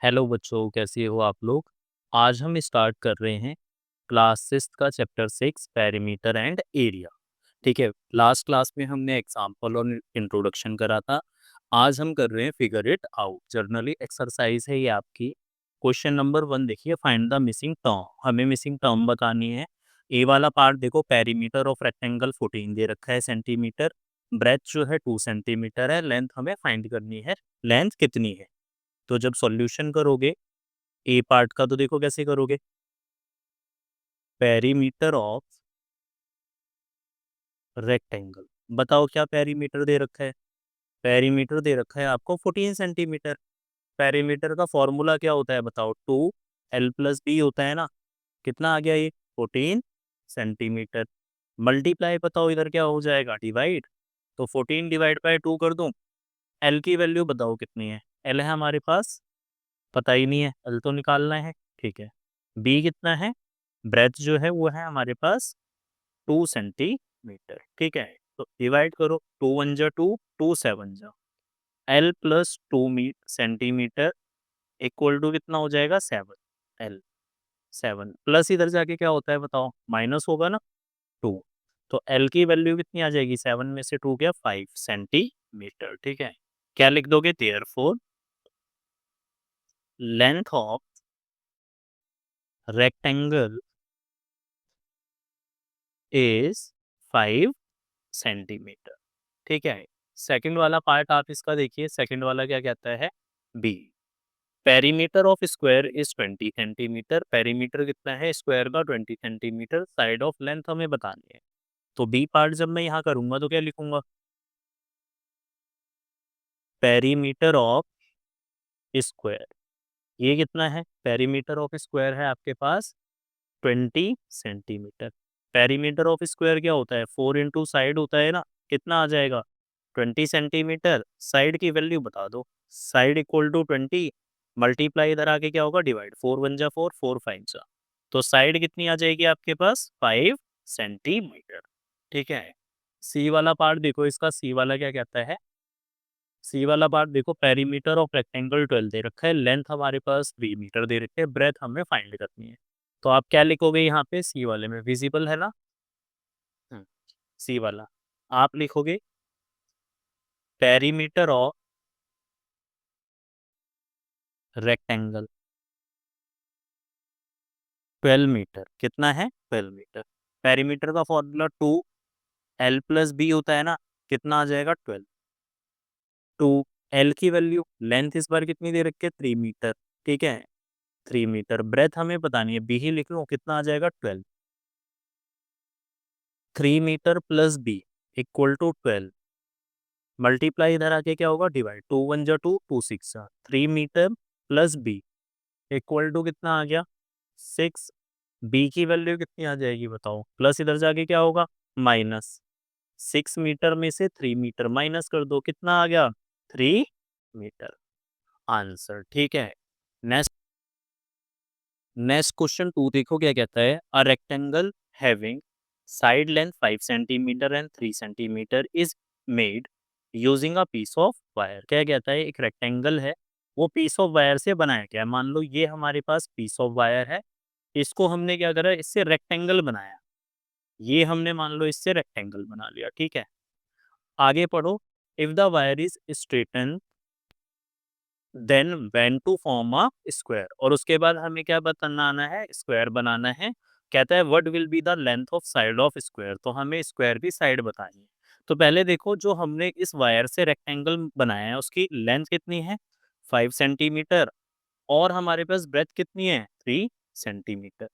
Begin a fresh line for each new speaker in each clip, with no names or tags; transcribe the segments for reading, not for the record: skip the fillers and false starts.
Hello बच्चों, कैसे हो आप लोग। आज हम स्टार्ट कर रहे हैं क्लास 6 का चैप्टर 6 पेरीमीटर एंड एरिया। ठीक है, लास्ट क्लास में हमने एग्जाम्पल और इंट्रोडक्शन करा था। आज हम कर रहे हैं figure it out. Generally exercise है ये आपकी। क्वेश्चन नंबर 1 देखिए, फाइंड द मिसिंग टर्म। हमें मिसिंग टर्म बतानी है। ए वाला पार्ट देखो, पेरीमीटर ऑफ रेक्टेंगल 14 दे रखा है सेंटीमीटर। ब्रेथ जो है 2 सेंटीमीटर है। लेंथ हमें फाइंड करनी है, लेंथ कितनी है। तो जब सॉल्यूशन करोगे ए पार्ट का, तो देखो कैसे करोगे। पेरीमीटर ऑफ रेक्टेंगल, बताओ क्या पेरीमीटर दे रखा है। पेरीमीटर दे रखा है आपको 14 सेंटीमीटर। पेरीमीटर का फॉर्मूला क्या होता है बताओ, 2l+b होता है ना। कितना आ गया ये 14 सेंटीमीटर। मल्टीप्लाई बताओ इधर क्या हो जाएगा, डिवाइड। तो 14 डिवाइड बाई 2 कर दूं। एल की वैल्यू बताओ कितनी है। एल है हमारे पास, पता ही नहीं है, एल तो निकालना है। ठीक है, बी कितना है, ब्रेथ जो है वो है हमारे पास 2 सेंटीमीटर। ठीक है, तो डिवाइड करो, 2 × 1 = 2, 2 × 7 = L+2 सेंटीमीटर इक्वल टू कितना हो जाएगा 7। L 7 प्लस इधर जाके क्या होता है बताओ, माइनस होगा ना 2। तो L की वैल्यू कितनी आ जाएगी, 7 में से 2 गया 5 सेंटीमीटर। ठीक है, क्या लिख दोगे, therefore length of rectangle is 5 centimetre. ठीक है, सेकंड वाला पार्ट आप इसका देखिए। सेकंड वाला क्या कहता है, b perimeter of square is 20 centimetre. Perimeter कितना है स्क्वायर का, 20 सेंटीमीटर। साइड ऑफ लेंथ हमें बतानी है। तो बी पार्ट जब मैं यहाँ करूंगा तो क्या लिखूंगा, पेरीमीटर ऑफ स्क्वायर। ये कितना है, पेरीमीटर ऑफ स्क्वायर है आपके पास 20 सेंटीमीटर। पेरीमीटर ऑफ स्क्वायर क्या होता है, 4 इंटू साइड होता है ना। कितना आ जाएगा 20 सेंटीमीटर। साइड की वैल्यू बता दो, साइड इक्वल टू 20 मल्टीप्लाई इधर आके क्या होगा, डिवाइड। 4 × 1 = 4, 4 × 5 = तो साइड कितनी आ जाएगी आपके पास 5 सेंटीमीटर। ठीक है, सी वाला पार्ट देखो इसका। सी वाला क्या कहता है, सी वाला पार्ट देखो, पेरीमीटर ऑफ रेक्टेंगल 12 दे रखा है। लेंथ हमारे पास 3 मीटर दे रखे है। ब्रेथ हमें फाइंड करनी है। तो आप क्या लिखोगे यहाँ पे, सी वाले में विजिबल है ना। सी वाला आप लिखोगे पेरीमीटर ऑफ रेक्टेंगल 12 मीटर। कितना है 12 मीटर। पेरीमीटर का फॉर्मूला 2l+b होता है ना। कितना आ जाएगा 12। 2l की वैल्यू, लेंथ इस बार कितनी दे रखी है 3 मीटर। ठीक है, 3 मीटर। ब्रेथ हमें बतानी है, बी ही लिख लो, कितना आ जाएगा 12। 3 metre plus b equal to 12 multiply इधर आके क्या होगा, divide. 2 × 1 = 2, 2 × 6 = 3 metre plus b equal to कितना आ गया 6। बी की वैल्यू कितनी आ जाएगी बताओ, प्लस इधर जाके क्या होगा, माइनस। 6 मीटर में से 3 मीटर माइनस कर दो, कितना आ गया 3 मीटर। आंसर। ठीक है, नेक्स्ट नेक्स्ट क्वेश्चन 2 देखो क्या कहता है। A rectangle having side length 5 centimetre and 3 centimetre is made using a piece of wire. क्या कहता है, एक रेक्टेंगल है, वो पीस ऑफ वायर से बनाया गया है। मान लो ये हमारे पास पीस ऑफ वायर है, इसको हमने क्या करा, इससे रेक्टेंगल बनाया। ये हमने मान लो इससे रेक्टेंगल बना लिया। ठीक है, आगे पढ़ो। If the wire is straighten then when to form a square. और उसके बाद हमें क्या बनाना है, स्क्वायर बनाना है। कहता है what will be the length of side of square. तो हमें स्क्वायर की साइड बतानी है। तो पहले देखो, जो हमने इस वायर से रेक्टेंगल बनाया है उसकी लेंथ कितनी है 5 सेंटीमीटर, और हमारे पास ब्रेथ कितनी है 3 सेंटीमीटर।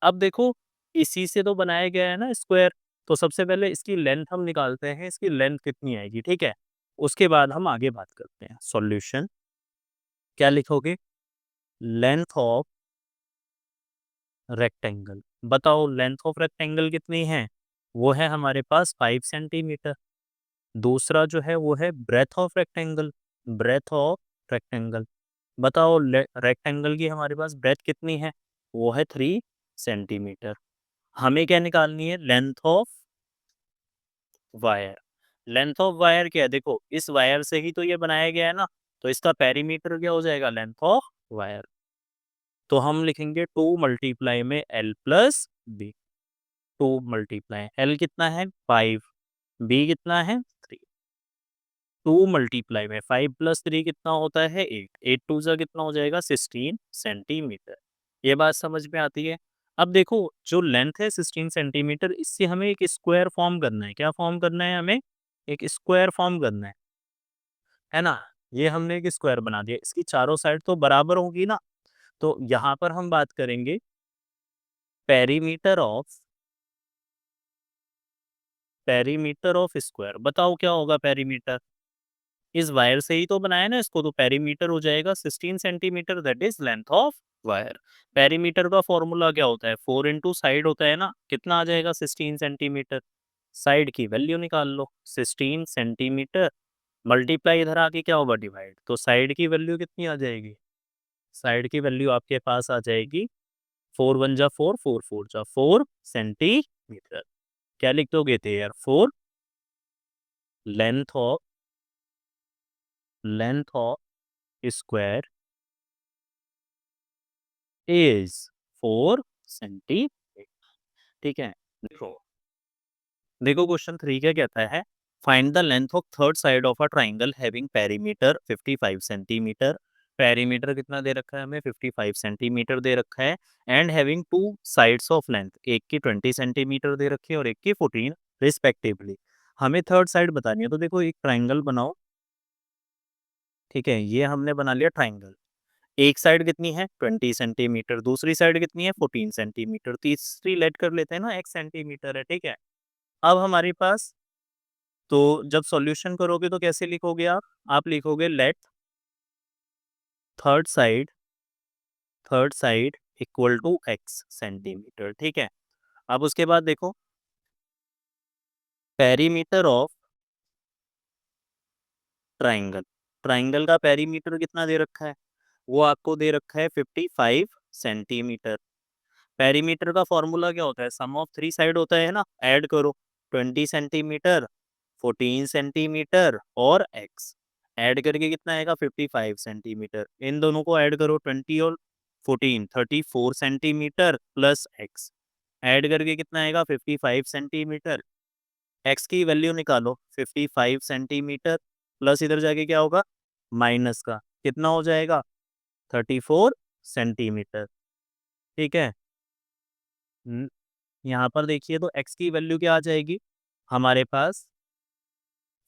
अब देखो, इसी से तो बनाया गया है ना स्क्वायर। तो सबसे पहले इसकी लेंथ हम निकालते हैं, इसकी लेंथ कितनी आएगी। ठीक है, उसके बाद हम आगे बात करते हैं। सॉल्यूशन क्या लिखोगे, लेंथ ऑफ रेक्टेंगल। बताओ लेंथ ऑफ रेक्टेंगल कितनी है, वो है हमारे पास 5 सेंटीमीटर। दूसरा जो है वो है breadth of rectangle. Breadth of rectangle, बताओ रेक्टेंगल की हमारे पास ब्रेथ कितनी है, वो है 3 सेंटीमीटर। हमें क्या निकालनी है, length of wire. Length of wire क्या है, देखो इस वायर से ही तो ये बनाया गया है ना। तो इसका पेरीमीटर क्या हो जाएगा, लेंथ ऑफ वायर। तो हम लिखेंगे 2 मल्टीप्लाई में l plus b. 2 multiply l कितना है 5, बी कितना है 3। 2 मल्टीप्लाई में 5 प्लस 3 कितना होता है 8, 8 टू जा कितना हो जाएगा 16 सेंटीमीटर। ये बात समझ में आती है। अब देखो जो लेंथ है 16 सेंटीमीटर, इससे हमें एक स्क्वायर फॉर्म करना है। क्या फॉर्म करना है हमें? एक स्क्वायर फॉर्म करना है ना। ये हमने एक स्क्वायर बना दिया, इसकी चारों साइड तो बराबर होगी ना। तो यहाँ पर हम बात करेंगे पेरीमीटर ऑफ स्क्वायर। बताओ क्या होगा पेरीमीटर? इस वायर से ही तो बनाया ना इसको, तो पेरीमीटर हो जाएगा 16 centimetre, that is length of wire. Perimeter का फॉर्मूला क्या होता है? 4 इंटू साइड होता है ना। कितना आ जाएगा 16 सेंटीमीटर? साइड की वैल्यू निकाल लो, 16 सेंटीमीटर मल्टीप्लाई इधर आके क्या होगा डिवाइड। तो साइड की वैल्यू कितनी आ जाएगी? साइड की वैल्यू आपके पास आ जाएगी 4 वन जा 4, 4 4 जा 4 सेंटीमीटर। क्या लिख दोगे थे यार? 4 length of square is 4 centimetre. ठीक है। देखो देखो क्वेश्चन 3 क्या कहता है? Find the length of third side of a triangle having perimeter 55 centimetre. Perimeter कितना दे रखा है हमें? 55 सेंटीमीटर दे रखा है। And having two sides of length, एक की 20 सेंटीमीटर दे रखी है और एक की 14 रिस्पेक्टिवली। हमें थर्ड साइड बतानी है। तो देखो एक ट्राइंगल बनाओ। ठीक है, ये हमने बना लिया ट्राइंगल। एक साइड कितनी है 20 सेंटीमीटर, दूसरी साइड कितनी है 14 सेंटीमीटर, तीसरी लेट कर लेते हैं ना 1 सेंटीमीटर है। ठीक है। अब हमारे पास, तो जब सॉल्यूशन करोगे तो कैसे लिखोगे आप लिखोगे let third side equal to x centimetre. ठीक है। अब उसके बाद देखो पेरीमीटर ऑफ ट्राइंगल। ट्राइंगल का पेरीमीटर कितना दे रखा है? वो आपको दे रखा है 55 सेंटीमीटर। पेरीमीटर का फॉर्मूला क्या होता है? सम ऑफ थ्री साइड होता है ना। ऐड करो 20 सेंटीमीटर, 14 सेंटीमीटर और x। ऐड करके कितना आएगा 55 सेंटीमीटर। इन दोनों को ऐड करो 20 और 14, 34 सेंटीमीटर प्लस x। ऐड करके कितना आएगा 55 सेंटीमीटर। x की वैल्यू निकालो 55 सेंटीमीटर प्लस इधर जाके क्या होगा माइनस का, कितना हो जाएगा 34 सेंटीमीटर। ठीक है। यहाँ पर देखिए तो x की वैल्यू क्या आ जाएगी हमारे पास?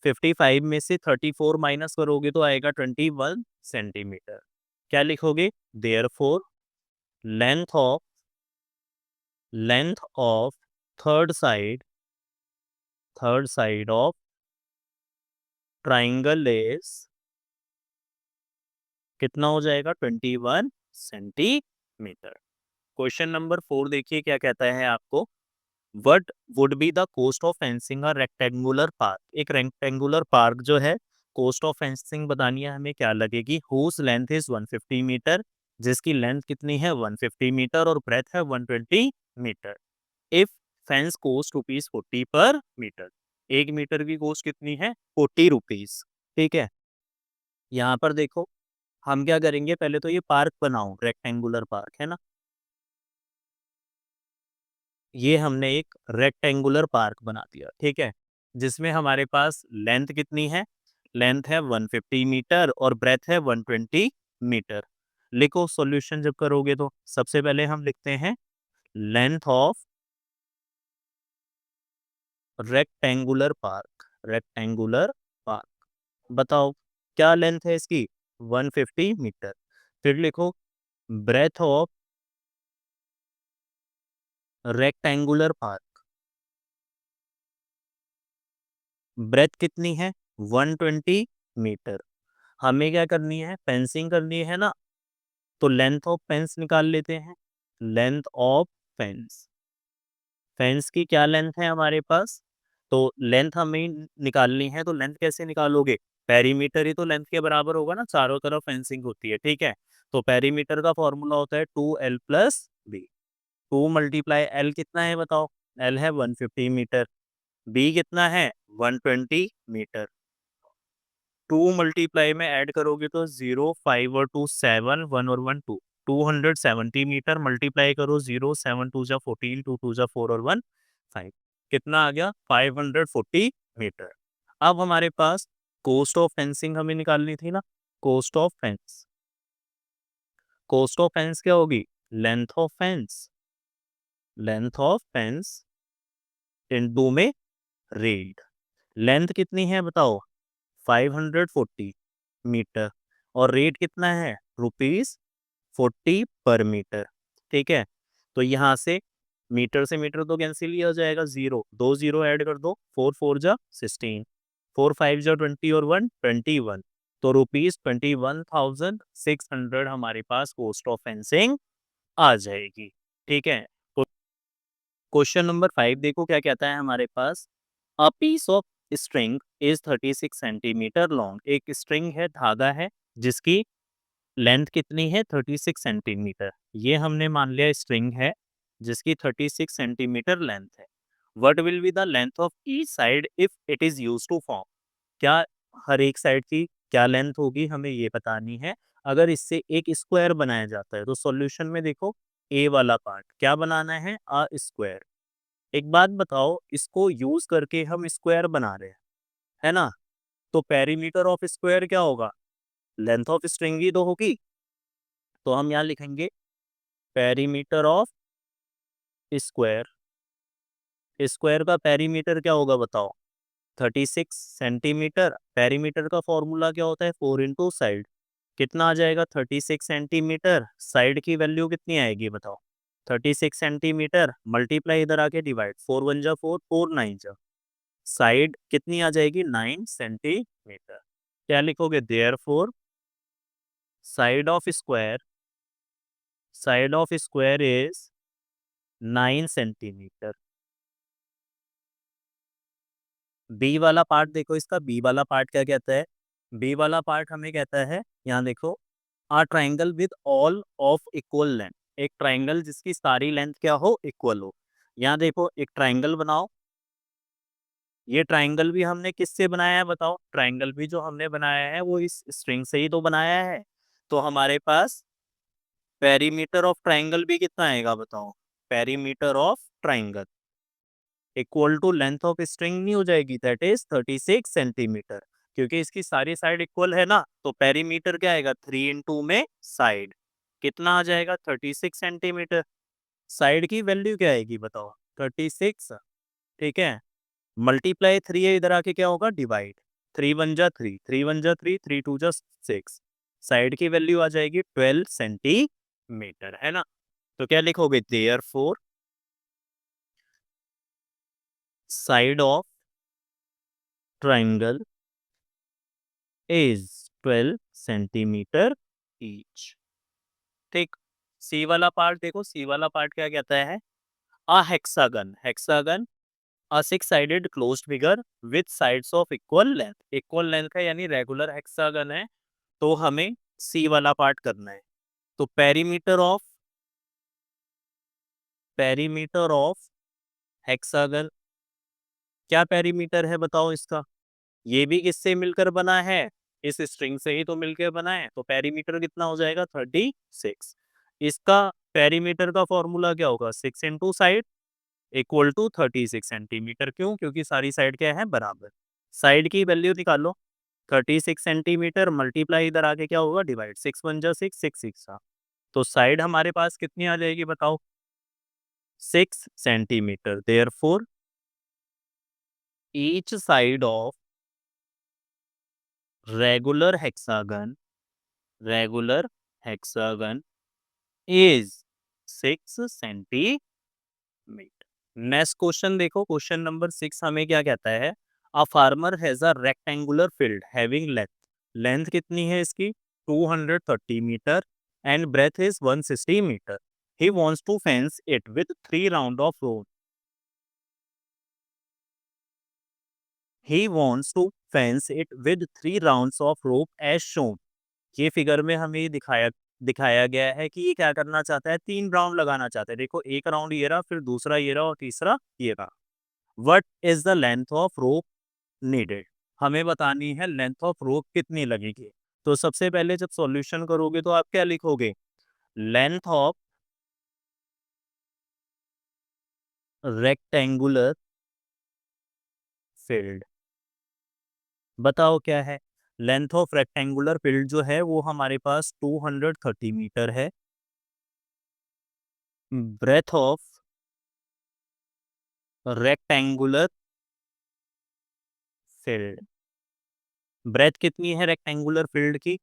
55 में से 34 माइनस करोगे तो आएगा 21 सेंटीमीटर। क्या लिखोगे? Therefore length of length of third side of triangle is कितना हो जाएगा 21 सेंटीमीटर। क्वेश्चन नंबर 4 देखिए क्या कहता है आपको। What would be the cost of fencing a rectangular park. एक रेक्टेंगुलर पार्क जो है, कोस्ट ऑफ फेंसिंग बतानी है हमें, क्या लगेगी? हुज लेंथ इज 150 मीटर, जिसकी लेंथ कितनी है 150 मीटर और ब्रेथ है 120 metre. If fence cost rupees 40 per metre. 1 metre की कोस्ट कितनी है 40 रुपीज। ठीक है। यहाँ पर देखो हम क्या करेंगे, पहले तो ये पार्क बनाओ, रेक्टेंगुलर पार्क है ना। ये हमने एक रेक्टेंगुलर पार्क बना दिया। ठीक है। जिसमें हमारे पास लेंथ कितनी है? लेंथ है 150 मीटर और ब्रेथ है 120 मीटर। लिखो सॉल्यूशन जब करोगे तो सबसे पहले हम लिखते हैं लेंथ ऑफ रेक्टेंगुलर पार्क। बताओ क्या लेंथ है इसकी? 150 मीटर। फिर लिखो breadth of rectangular park. Breadth कितनी है 120 मीटर। हमें क्या करनी है? फेंसिंग करनी है ना। तो लेंथ ऑफ फेंस निकाल लेते हैं। लेंथ ऑफ फेंस फेंस की क्या लेंथ है हमारे पास? तो लेंथ हमें निकालनी है, तो लेंथ कैसे निकालोगे? पेरीमीटर ही तो लेंथ के बराबर होगा ना, चारों तरफ फेंसिंग होती है। ठीक है। तो पेरीमीटर का फॉर्मूला होता है 2l plus b. 2 multiply l कितना है बताओ? एल है 150 मीटर, बी कितना है 120 मीटर। 2 मल्टीप्लाई में ऐड करोगे तो 0 5 और 2 7 1 और 1 2 270 मीटर मल्टीप्लाई करो 0 7 2 जा 14 2 2 जा 4 और 1 5 कितना आ गया 540 मीटर। अब हमारे पास कोस्ट ऑफ फेंसिंग हमें निकालनी थी ना। Cost of fence, cost of fence क्या होगी? Length of fence, length of fence into में रेट। लेंथ कितनी है बताओ? 540 मीटर और रेट कितना है? ₹40 पर मीटर। ठीक है, तो यहाँ से मीटर तो कैंसिल ही हो जाएगा, जीरो दो जीरो ऐड कर दो, 4 4 जा 16, 4 5 जा 20 और 1 21, तो ₹21,600 हमारे पास कॉस्ट ऑफ फेंसिंग आ जाएगी। ठीक है, तो क्वेश्चन नंबर 5 देखो क्या कहता है हमारे पास। A piece of string is 36 centimetre long. एक स्ट्रिंग है, धागा है, जिसकी लेंथ कितनी है? 36 सेंटीमीटर। ये हमने मान लिया स्ट्रिंग है जिसकी 36 सेंटीमीटर लेंथ है। What will be the length of each side if it is used to form. क्या हर एक साइड की क्या लेंथ होगी हमें ये बतानी है। अगर इससे एक स्क्वायर बनाया जाता है तो सॉल्यूशन में देखो ए वाला पार्ट क्या बनाना है? A square. एक बात बताओ, इसको यूज करके हम स्क्वायर बना रहे हैं, है ना? तो पेरीमीटर ऑफ स्क्वायर क्या होगा? लेंथ ऑफ स्ट्रिंग ही तो होगी। तो हम यहाँ लिखेंगे पेरीमीटर ऑफ स्क्वायर। स्क्वायर का पेरीमीटर क्या होगा बताओ? 36 सेंटीमीटर। पेरीमीटर का फॉर्मूला क्या होता है? 4 इंटू साइड। कितना आ जाएगा? 36 सेंटीमीटर। साइड की वैल्यू कितनी आएगी बताओ? 36 सेंटीमीटर मल्टीप्लाई इधर आके डिवाइड, 4 1 जा 4 4 9 जा, साइड कितनी आ जाएगी? 9 सेंटीमीटर। क्या लिखोगे? Therefore side of square, side of square is 9 centimetre. B वाला पार्ट देखो, इसका बी वाला पार्ट क्या कहता है? बी वाला पार्ट हमें कहता है, यहाँ देखो, a triangle with all of equal length. एक ट्राइंगल जिसकी सारी लेंथ क्या हो? इक्वल हो। यहाँ देखो एक ट्राइंगल बनाओ। ये ट्राइंगल भी हमने किससे बनाया है बताओ? ट्राइंगल भी जो हमने बनाया है वो इस स्ट्रिंग से ही तो बनाया है। तो हमारे पास पेरीमीटर ऑफ ट्राइंगल भी कितना आएगा बताओ? Perimeter of triangle equal to length of string नहीं हो जाएगी? That is 36 centimetre. क्योंकि इसकी सारी साइड इक्वल है ना, तो पेरीमीटर क्या आएगा? 3 इंटू में साइड कितना आ जाएगा? 36 सेंटीमीटर। साइड की वैल्यू क्या आएगी बताओ? 36। ठीक है, मल्टीप्लाई 3 है, इधर आके क्या होगा? डिवाइड, 3 1 जा 3 3 1 जा 3 3 2 जा 6, साइड की वैल्यू आ जाएगी 12 सेंटीमीटर, है ना? तो क्या लिखोगे? Therefore side of triangle is 12 centimetre each. ठीक, सी वाला पार्ट देखो, सी वाला पार्ट क्या कहता है? A hexagon, hexagon a six sided closed figure with sides of equal length. Equal length है यानी रेगुलर हेक्सागन है, तो हमें सी वाला पार्ट करना है। तो पेरीमीटर ऑफ हेक्सागन क्या पेरीमीटर है बताओ इसका? ये भी किससे मिलकर बना है? इस स्ट्रिंग से ही तो मिलकर बना है, तो पेरीमीटर कितना हो जाएगा? 36। इसका पेरीमीटर का फॉर्मूला क्या होगा? 6 into side equal to 36 centimetre. क्यों? क्योंकि सारी साइड क्या है? बराबर। साइड की वैल्यू निकालो, 36 सेंटीमीटर मल्टीप्लाई इधर आके क्या होगा? डिवाइड, 6 1 जा 6 6 6 जा, तो साइड हमारे पास कितनी आ जाएगी बताओ? 6 centimetre. Therefore each side of regular hexagon, regular hexagon is 6 centimetre. Next question देखो, क्वेश्चन नंबर 6 हमें क्या कहता है? A farmer has a rectangular field having length, length कितनी है इसकी? 230 metre and breadth is 160 metre. He wants to fence it with 3 round of rope. He wants to fence it with 3 rounds of rope as shown. ये figure में हमें दिखाया दिखाया गया है कि ये क्या करना चाहता है? 3 राउंड लगाना चाहता है। देखो एक राउंड ये रहा, फिर दूसरा ये रहा और तीसरा ये रहा। What is the length of rope needed? हमें बतानी है लेंथ ऑफ रोप कितनी लगेगी। तो सबसे पहले जब सॉल्यूशन करोगे तो आप क्या लिखोगे, लेंथ ऑफ रेक्टेंगुलर फील्ड। बताओ क्या है, लेंथ ऑफ रेक्टेंगुलर फील्ड जो है वो हमारे पास 230 मीटर है। Breadth of rectangular field, breadth कितनी है रेक्टेंगुलर फील्ड की,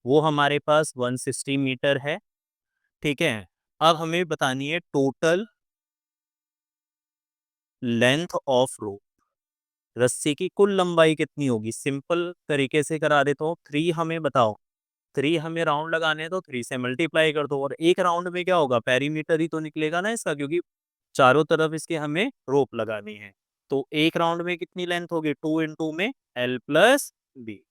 वो हमारे पास 160 मीटर है। ठीक है, अब हमें बतानी है टोटल लेंथ ऑफ रोप, रस्सी की कुल लंबाई कितनी होगी। सिंपल तरीके से करा देता हूँ, 3 हमें बताओ, 3 हमें राउंड लगाने हैं तो 3 से मल्टीप्लाई कर दो, और एक राउंड में क्या होगा, पेरीमीटर ही तो निकलेगा ना इसका, क्योंकि चारों तरफ इसके हमें रोप लगानी है। तो एक राउंड में कितनी लेंथ होगी, 2 इंटू में L प्लस बी,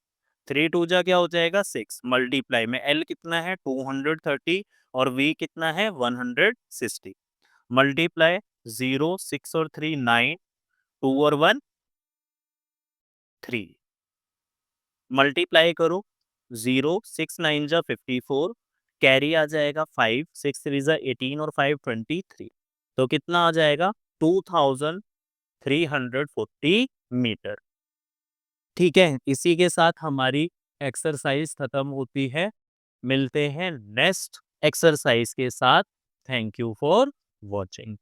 3 टू जा क्या हो जाएगा 6, मल्टीप्लाई में L कितना है 230 और V कितना है 160, मल्टीप्लाई 0 6 और 3 9, 2 और 1 3, मल्टीप्लाई करो 0 6 9 जा 54, कैरी आ जाएगा 5 6 3 जा 18 और 5 23, तो कितना आ जाएगा 2340 मीटर। ठीक है, इसी के साथ हमारी एक्सरसाइज खत्म होती है। मिलते हैं नेक्स्ट एक्सरसाइज के साथ। Thank you for watching.